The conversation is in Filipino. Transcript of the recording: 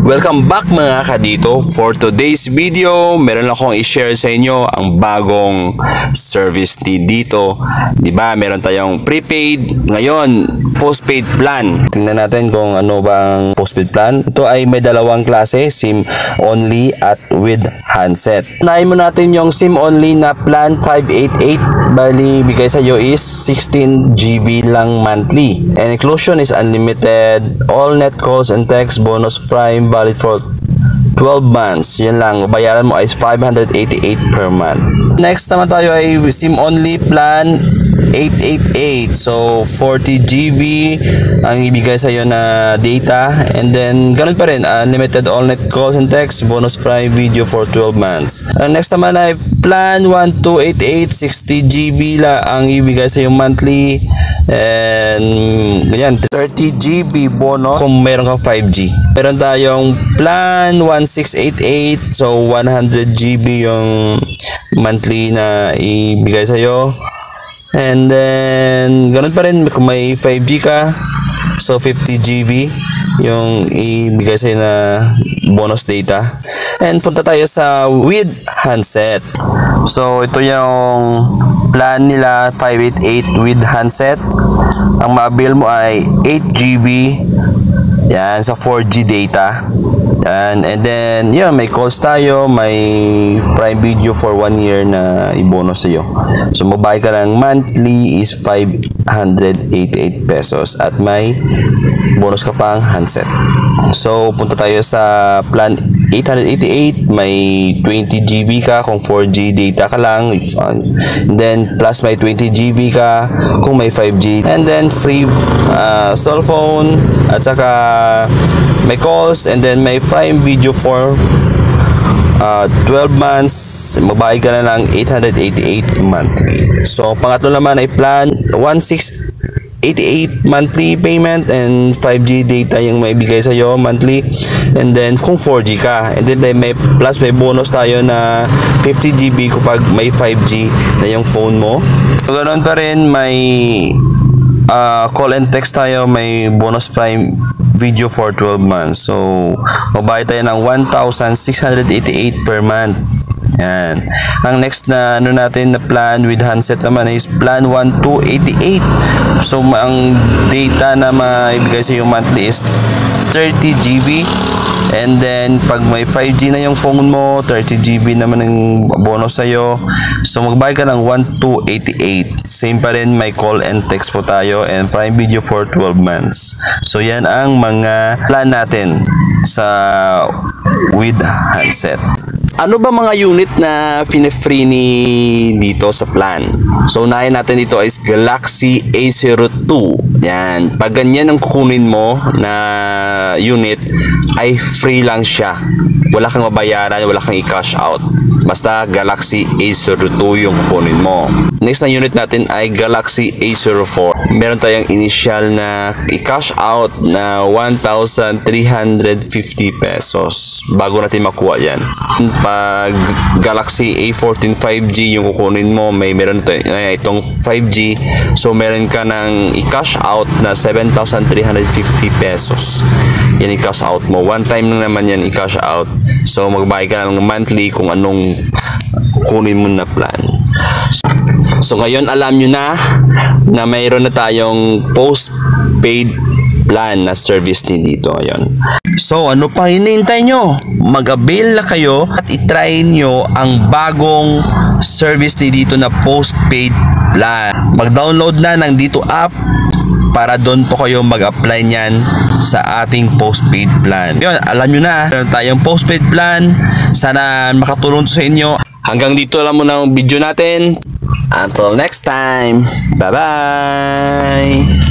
Welcome back mga kadito. For today's video, meron akong i-share sa inyo ang bagong service dito. Diba, meron tayong prepaid, ngayon postpaid plan. Tingnan natin kung ano bang postpaid plan. Ito ay may dalawang klase, SIM only at with handset. Unahin mo natin yung SIM only na plan 588. Bali, bigay sa iyo is 16 GB lang monthly. And inclusion is unlimited, all net calls and text, bonus Prime, valid for 12 months. Yan lang, bayaran mo is 588 per month. Next naman tayo ay SIM only plan 888. So 40 GB ang ibigay sa iyo na data, and then ganun pa rin, unlimited all net calls and text, bonus Prime video for 12 months. Next naman ay plan 1288, 60 GB la ang ibigay sa iyo monthly, and ganyan 30 GB bonus kung meron kang 5G. Meron tayong plan 1688, so 100 GB yung monthly na ibigay sa iyo. And then ganun pa rin kung may 5G ka, so 50 GB yung ibigay sa'yo na bonus data. And punta tayo sa with handset. So ito yung plan nila, 588 with handset. Ang ma-avail mo ay 8 GB yan sa 4G data. Yan. And then yun, may calls tayo, may Prime Video for 1 year na i-bonus sa'yo. So mabayad ka ng monthly is 588 pesos at may bonus ka pang handset. So punta tayo sa plan 888, may 20 GB ka kung 4G data ka lang, and then plus may 20 GB ka kung may 5G, and then free cell phone, at saka may calls, and then may Prime Video for 12 months. Mabayad ka na lang 888 monthly. So pangatlo naman ay plan 1688 monthly payment, and 5G data yung may bigay sa iyo monthly, and then kung 4G ka, and then may plus may bonus tayo na 50 GB kapag may 5G na yung phone mo. So ganoon pa rin, may call and text tayo, may bonus Prime Video for 12 months. So mabayad tayo ng 1,688 per month. Yan. Ang next na natin na plan with handset naman is plan 1288. So ang data na maibigay sa iyo monthly is 30 GB, and then pag may 5G na yung phone mo, 30 GB naman ang bonus sa iyo. So magbayad ka ng 1288. Same pa rin, may call and text po tayo, and Prime Video for 12 months. So yan ang mga plan natin sa with handset. Ano ba mga unit na pine-free ni dito sa plan? So unahin natin dito is Galaxy A02. Yan, pag ganyan ang kukunin mo na unit ay free lang siya. Wala kang mabayaran, wala kang i-cash out. Basta Galaxy A02 yung kukunin mo. Next na unit natin ay Galaxy A04. Meron tayong initial na i-cash out na 1,350 pesos bago natin makuha yan. Pag Galaxy A14 5G yung kukunin mo, meron itong 5G, so meron ka ng i-cash out na 7,350 pesos. Yan i-cash out mo. One time lang naman yan i-cash out. So magbayad ka ng monthly kung anong kunin mo na plan. So ngayon alam nyo na mayroon na tayong postpaid plan na service ni dito. Ayun. So ano pa hinihintay nyo? Mag-avail na kayo at itry nyo ang bagong service ni dito na postpaid plan. Mag-download na ng dito app para doon po kayo mag-apply niyan sa ating postpaid plan. Yun, alam nyo na, meron tayong postpaid plan. Sana makatulong sa inyo. Hanggang dito lang muna ang video natin. Until next time. Bye-bye!